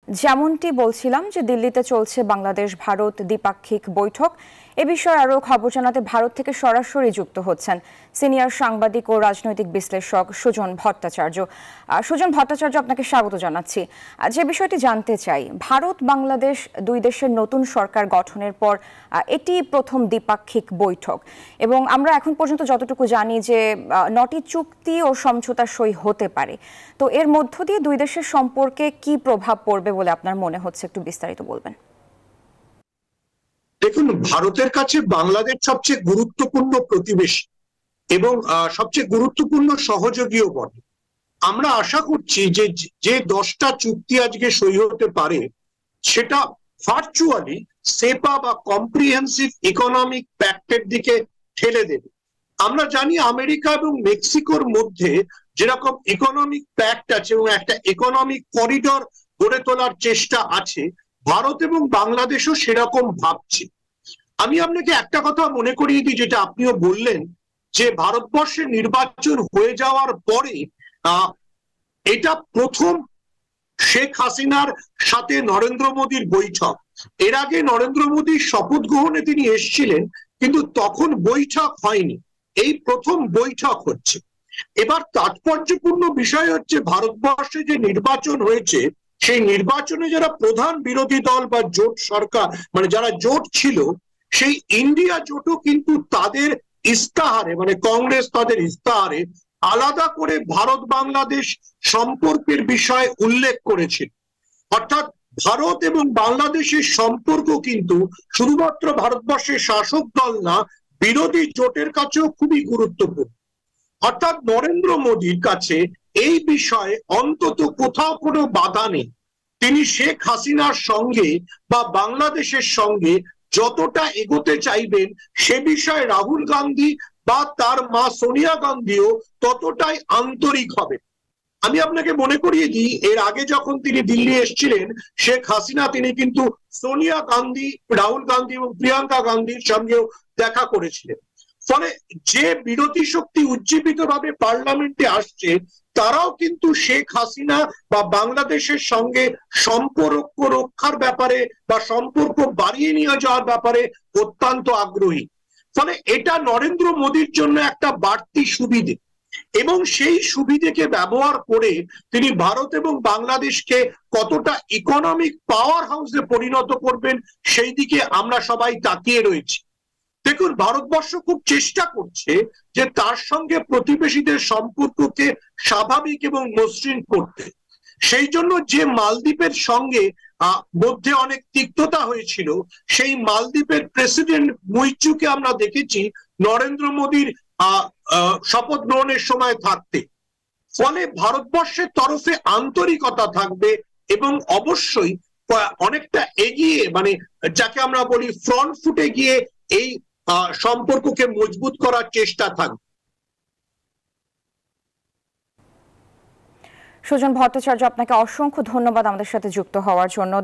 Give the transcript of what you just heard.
যেমনটি বলছিলাম যে দিল্লিতে চলছে বাংলাদেশ ভারত দ্বিপাক্ষিক বৈঠক। এ বিষয়ে আরও খবর জানাতে ভারত থেকে সরাসরি যুক্ত হচ্ছেন সিনিয়র সাংবাদিক ও রাজনৈতিক বিশ্লেষক সুজন ভট্টাচার্য। সুজন ভট্টাচার্য, আপনাকে স্বাগত জানাচ্ছি। যে বিষয়টি জানতে চাই, ভারত বাংলাদেশ দুই দেশের নতুন সরকার গঠনের পর এটি প্রথম দ্বিপাক্ষিক বৈঠক এবং আমরা এখন পর্যন্ত যতটুকু জানি যে 9টি চুক্তি ও সমঝোতা সই হতে পারে। তো এর মধ্য দিয়ে দুই দেশের সম্পর্কে কি প্রভাব পড়বে বলে আপনার মনে হচ্ছে, একটু বিস্তারিত বলবেন। দেখুন, ভারতের কাছে বাংলাদেশ সবচেয়ে গুরুত্বপূর্ণ প্রতিবেশী এবং সবচেয়ে গুরুত্বপূর্ণ সহযোগীও বটে। আমরা আশা করছি যে যে 10টা চুক্তি আজকে সই হতে পারে সেটা ভার্চুয়ালি সেপা বা কম্প্রিহেন্সিভ ইকোনমিক প্যাক্টের দিকে ঠেলে দেবে। আমরা জানি আমেরিকা এবং মেক্সিকোর মধ্যে যেরকম ইকোনমিক প্যাক্ট আছে এবং একটা ইকোনমিক করিডর গড়ে তোলার চেষ্টা আছে, ভারত এবং বাংলাদেশও সেরকম ভাবছে। আমি আপনাকে একটা কথা মনে করিয়ে দিই, যেটা আপনিও বললেন, যে ভারতবর্ষে নির্বাচন হয়ে যাওয়ার পরে এটা প্রথম শেখ হাসিনার সাথে নরেন্দ্র মোদীর বৈঠক। এর আগে নরেন্দ্র মোদীর শপথ গ্রহণে তিনি এসেছিলেন, কিন্তু তখন বৈঠক হয়নি। এই প্রথম বৈঠক হচ্ছে। এবার তাৎপর্যপূর্ণ বিষয় হচ্ছে, ভারতবর্ষে যে নির্বাচন হয়েছে সেই নির্বাচনে যারা প্রধান বিরোধী দল বা জোট সরকার, মানে যারা জোট ছিল, সেই ইন্ডিয়া জোটও কিন্তু তাদের ইস্তাহারে, মানে কংগ্রেস তাদের ইস্তাহারে আলাদা করে ভারত বাংলাদেশ সম্পর্কের বিষয়ে উল্লেখ করেছিল। অর্থাৎ ভারত এবং বাংলাদেশের সম্পর্ক কিন্তু শুধুমাত্র ভারতবর্ষের শাসক দল না, বিরোধী জোটের কাছেও খুবই গুরুত্বপূর্ণ। অর্থাৎ নরেন্দ্র মোদীর কাছে এই বিষয়ে অন্তত কোথাও কোনো বাধা নেই। তিনি শেখ হাসিনার সঙ্গে বা বাংলাদেশের সঙ্গে যতটা এগোতে চাইবেন, সে বিষয়ে রাহুল গান্ধী বা তার মা সোনিয়া গান্ধীও ততটাই আন্তরিক হবে। আমি আপনাকে মনে করিয়ে দিই, এর আগে যখন তিনি দিল্লি এসেছিলেন শেখ হাসিনা, তিনি কিন্তু সোনিয়া গান্ধী, রাহুল গান্ধী এবং প্রিয়াঙ্কা গান্ধীর সঙ্গেও দেখা করেছিলেন। ফলে যে বিরোধী শক্তি উজ্জীবিত ভাবে পার্লামেন্টে আসছে, তারাও কিন্তু শেখ হাসিনা বা বাংলাদেশের সঙ্গে সম্পর্ক রক্ষার ব্যাপারে বা সম্পর্ক বাড়িয়ে নিয়ে যাওয়ার ব্যাপারে অত্যন্ত আগ্রহী। ফলে এটা নরেন্দ্র মোদীর জন্য একটা বাড়তি সুবিধে, এবং সেই সুবিধেকে ব্যবহার করে তিনি ভারত এবং বাংলাদেশকে কতটা ইকোনমিক পাওয়ার হাউসে পরিণত করবেন, সেই দিকে আমরা সবাই তাকিয়ে রয়েছি। দেখুন, ভারতবর্ষ খুব চেষ্টা করছে যে তার সঙ্গে প্রতিবেশীদের সম্পর্ককে স্বাভাবিক এবং মসৃণ করতে। সেই জন্য যে মালদ্বীপের সঙ্গে মধ্যে অনেক তিক্ততা হয়েছিল, সেই মালদ্বীপের প্রেসিডেন্ট মুইচুকে আমরা দেখেছি নরেন্দ্র মোদীর শপথ গ্রহণের সময় থাকতে। ফলে ভারতবর্ষের তরফে আন্তরিকতা থাকবে এবং অবশ্যই অনেকটা এগিয়ে, মানে যাকে আমরা বলি ফ্রন্ট ফুটে গিয়ে এই সম্পর্ককে মজবুত করার চেষ্টা থাকবে। সুজন ভট্টাচার্য, আপনাকে অসংখ্য ধন্যবাদ আমাদের সাথে যুক্ত হওয়ার জন্য।